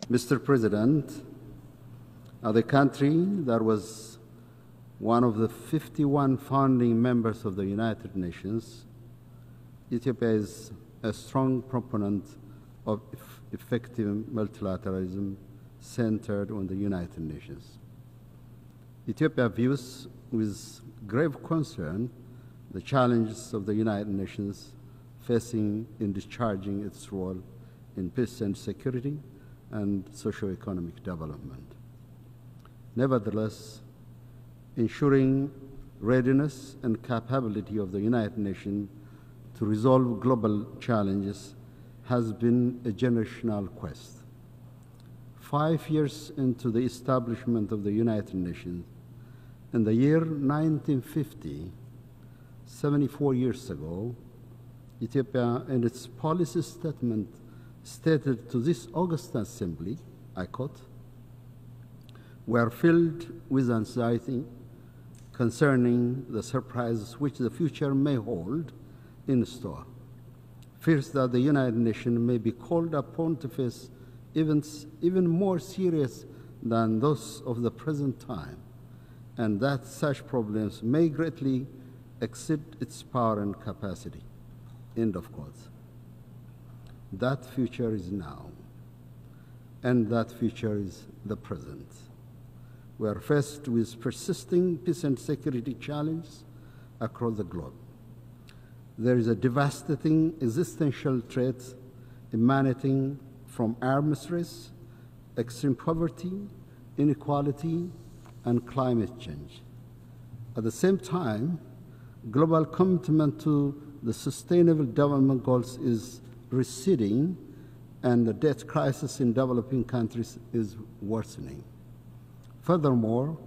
Mr. President, the country that was one of the 51 founding members of the United Nations, Ethiopia is a strong proponent of effective multilateralism centered on the United Nations. Ethiopia views with grave concern the challenges of the United Nations facing in discharging its role in peace and security and socio-economic development. Nevertheless, ensuring readiness and capability of the United Nations to resolve global challenges has been a generational quest. 5 years into the establishment of the United Nations, in the year 1950, 74 years ago, Ethiopia, in its policy statement, stated to this august assembly, I quote, "We are filled with anxiety concerning the surprises which the future may hold in store. Fears that the United Nations may be called upon to face events even more serious than those of the present time, and that such problems may greatly exceed its power and capacity." End of quote. That future is now, and that future is the present. We are faced with persisting peace and security challenges across the globe. There is a devastating existential threat emanating from arms race, extreme poverty, inequality, and climate change. At the same time, global commitment to the Sustainable Development Goals is receding, and the debt crisis in developing countries is worsening. Furthermore,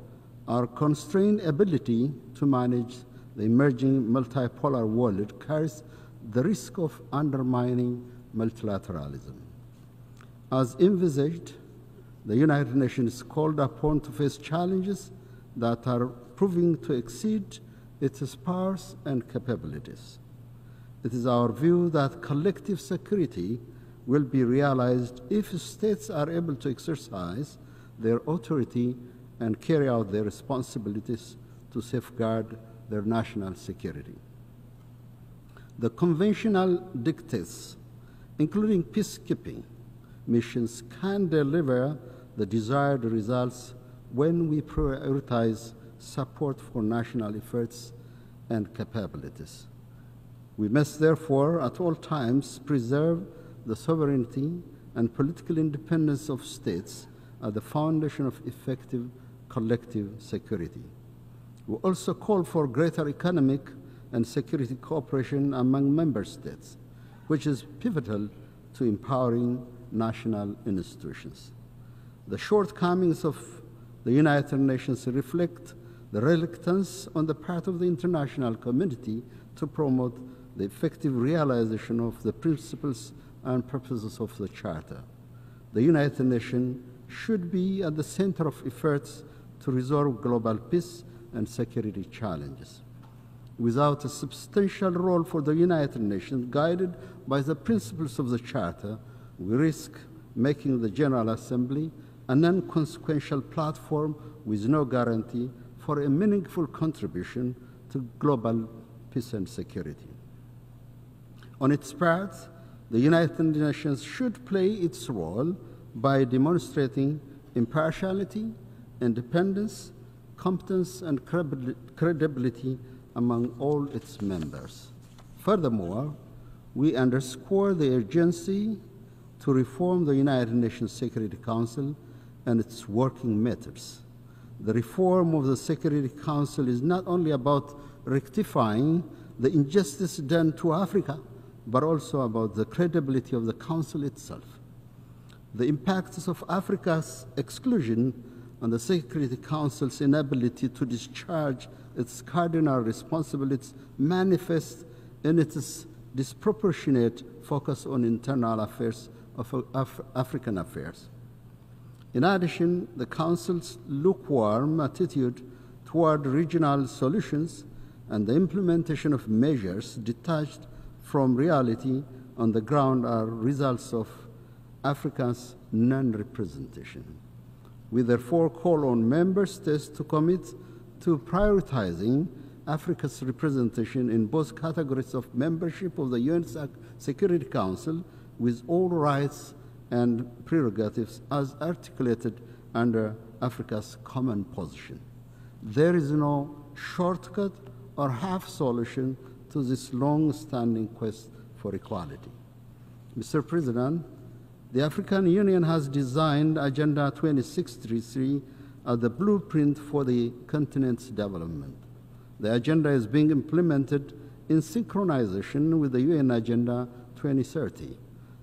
our constrained ability to manage the emerging multipolar world carries the risk of undermining multilateralism. As envisaged, the United Nations is called upon to face challenges that are proving to exceed its powers and capabilities. It is our view that collective security will be realized if states are able to exercise their authority and carry out their responsibilities to safeguard their national security. The conventional dictates, including peacekeeping missions, can deliver the desired results when we prioritize support for national efforts and capabilities. We must therefore at all times preserve the sovereignty and political independence of states at the foundation of effective collective security. We also call for greater economic and security cooperation among member states, which is pivotal to empowering national institutions. The shortcomings of the United Nations reflect the reluctance on the part of the international community to promote the effective realization of the principles and purposes of the Charter. The United Nations should be at the center of efforts to resolve global peace and security challenges. Without a substantial role for the United Nations guided by the principles of the Charter, we risk making the General Assembly an inconsequential platform with no guarantee for a meaningful contribution to global peace and security. On its part, the United Nations should play its role by demonstrating impartiality, independence, competence, and credibility among all its members. Furthermore, we underscore the urgency to reform the United Nations Security Council and its working methods. The reform of the Security Council is not only about rectifying the injustice done to Africa, but also about the credibility of the Council itself. The impacts of Africa's exclusion on the Security Council's inability to discharge its cardinal responsibilities manifest in its disproportionate focus on internal affairs of African affairs. In addition, the Council's lukewarm attitude toward regional solutions and the implementation of measures detached from reality on the ground are results of Africa's non-representation. We therefore call on member states to commit to prioritizing Africa's representation in both categories of membership of the UN Security Council with all rights and prerogatives as articulated under Africa's common position. There is no shortcut or half solution to this long-standing quest for equality. Mr. President, the African Union has designed Agenda 2633 as the blueprint for the continent's development. The agenda is being implemented in synchronization with the UN Agenda 2030.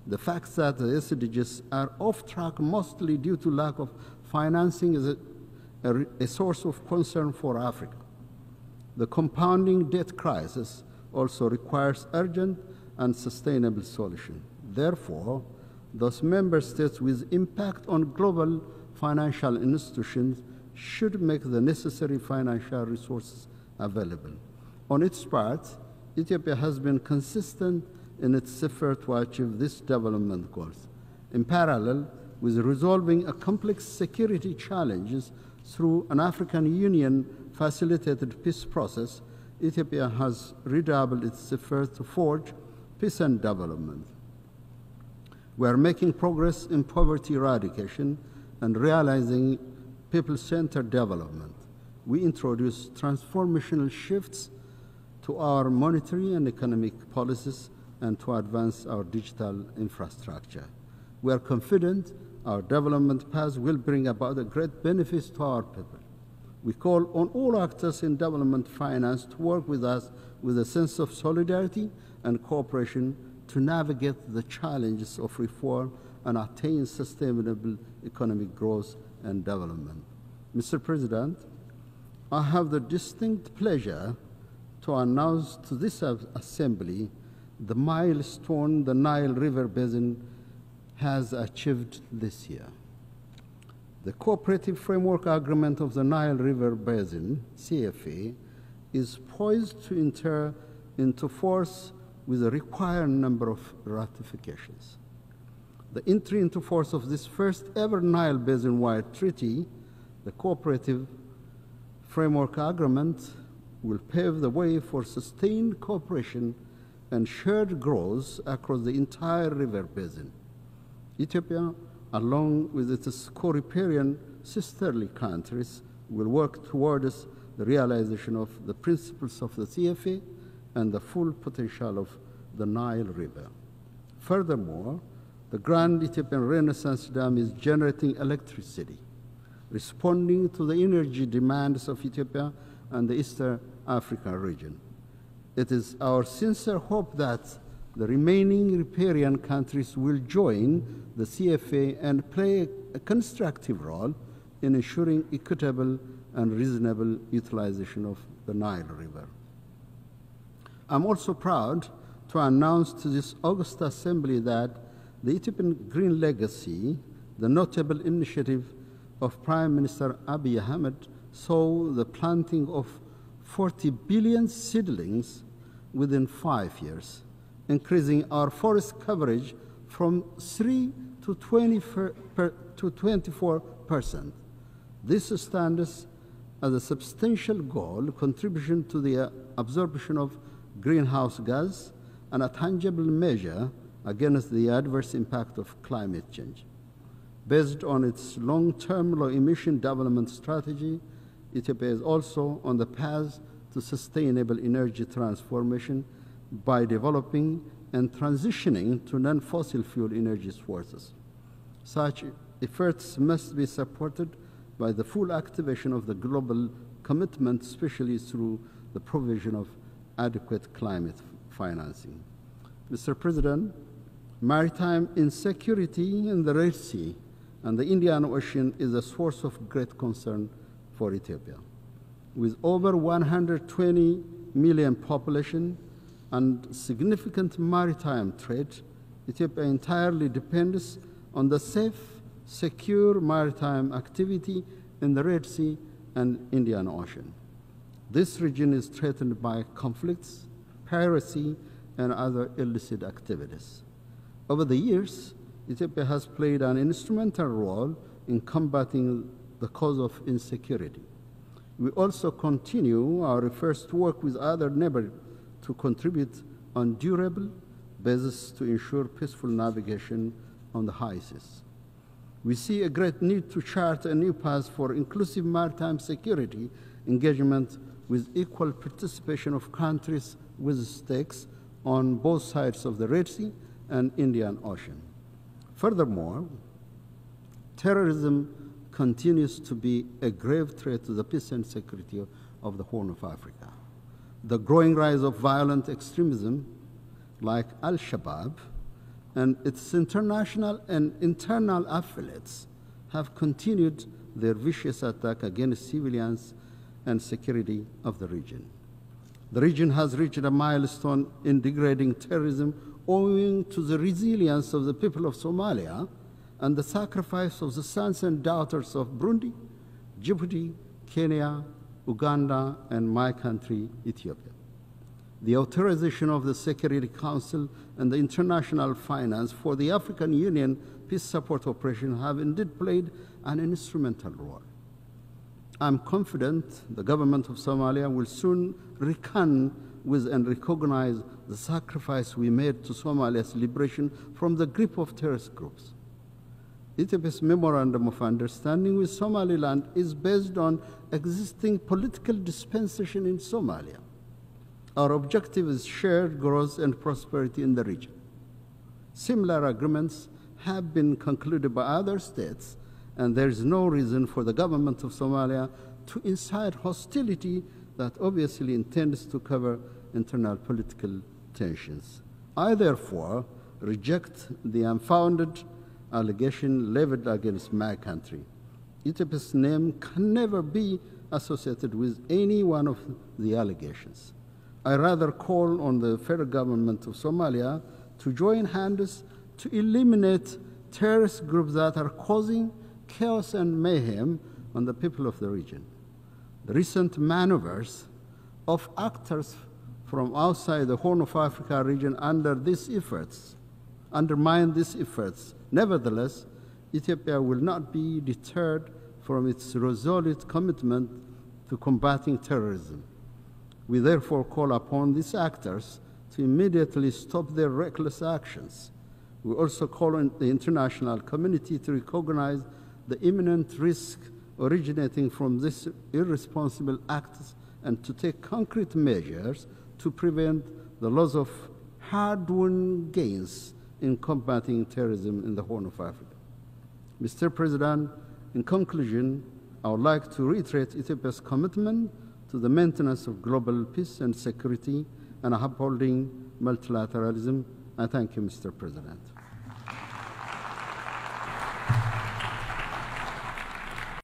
The fact that the SDGs are off track mostly due to lack of financing is a source of concern for Africa. The compounding debt crisis also requires urgent and sustainable solution. Therefore, those member states with impact on global financial institutions should make the necessary financial resources available. On its part, Ethiopia has been consistent in its effort to achieve these development goals. In parallel with resolving a complex security challenges through an African Union-facilitated peace process, Ethiopia has redoubled its effort to forge peace and development. We are making progress in poverty eradication and realizing people-centered development. We introduced transformational shifts to our monetary and economic policies and to advance our digital infrastructure. We are confident our development path will bring about a great benefits to our people. We call on all actors in development finance to work with us with a sense of solidarity and cooperation to navigate the challenges of reform and attain sustainable economic growth and development. Mr. President, I have the distinct pleasure to announce to this Assembly the milestone the Nile River Basin has achieved this year. The Cooperative Framework Agreement of the Nile River Basin, CFA, is poised to enter into force with a required number of ratifications. The entry into force of this first ever Nile Basin-wide treaty, the Cooperative Framework Agreement, will pave the way for sustained cooperation and shared growth across the entire river basin. Ethiopia, along with its co-riparian sisterly countries, will work towards the realization of the principles of the CFA and the full potential of the Nile River. Furthermore, the Grand Ethiopian Renaissance Dam is generating electricity, responding to the energy demands of Ethiopia and the Eastern African region. It is our sincere hope that the remaining riparian countries will join the CFA and play a constructive role in ensuring equitable and reasonable utilization of the Nile River. I'm also proud to announce to this August Assembly that the Ethiopian Green Legacy, the notable initiative of Prime Minister Abiy Ahmed, saw the planting of 40 billion seedlings within 5 years, increasing our forest coverage from 3 to 24%. This stands as a substantial goal contribution to the absorption of greenhouse gas and a tangible measure against the adverse impact of climate change. Based on its long-term low-emission development strategy, Ethiopia is also on the path to sustainable energy transformation by developing and transitioning to non-fossil fuel energy sources. Such efforts must be supported by the full activation of the global commitment, especially through the provision of adequate climate financing. Mr. President, maritime insecurity in the Red Sea and the Indian Ocean is a source of great concern for Ethiopia. With over 120 million population and significant maritime trade, Ethiopia entirely depends on the safe, secure maritime activity in the Red Sea and Indian Ocean. This region is threatened by conflicts, piracy, and other illicit activities. Over the years, Ethiopia has played an instrumental role in combating the cause of insecurity. We also continue our efforts to work with other neighbors to contribute on durable basis to ensure peaceful navigation on the high seas. We see a great need to chart a new path for inclusive maritime security engagement with equal participation of countries with stakes on both sides of the Red Sea and Indian Ocean. Furthermore, terrorism continues to be a grave threat to the peace and security of the Horn of Africa. The growing rise of violent extremism like Al-Shabaab and its international and internal affiliates have continued their vicious attack against civilians and security of the region. The region has reached a milestone in degrading terrorism owing to the resilience of the people of Somalia and the sacrifice of the sons and daughters of Burundi, Djibouti, Kenya, Uganda, and my country, Ethiopia. The authorization of the Security Council and the international finance for the African Union peace support operation have indeed played an instrumental role. I'm confident the government of Somalia will soon reckon with and recognize the sacrifice we made to Somalia's liberation from the grip of terrorist groups. Ethiopia's Memorandum of Understanding with Somaliland is based on existing political dispensation in Somalia. Our objective is shared growth and prosperity in the region. Similar agreements have been concluded by other states, and there is no reason for the government of Somalia to incite hostility that obviously intends to cover internal political tensions. I therefore reject the unfounded allegation leveled against my country. Ethiopia's name can never be associated with any one of the allegations. I rather call on the federal government of Somalia to join hands to eliminate terrorist groups that are causing chaos and mayhem on the people of the region. The recent maneuvers of actors from outside the Horn of Africa region undermine these efforts. Nevertheless, Ethiopia will not be deterred from its resolute commitment to combating terrorism. We therefore call upon these actors to immediately stop their reckless actions. We also call on the international community to recognize the imminent risk originating from these irresponsible acts and to take concrete measures to prevent the loss of hard-won gains in combating terrorism in the Horn of Africa. Mr. President, in conclusion, I would like to reiterate Ethiopia's commitment to the maintenance of global peace and security and upholding multilateralism. I thank you, Mr. President.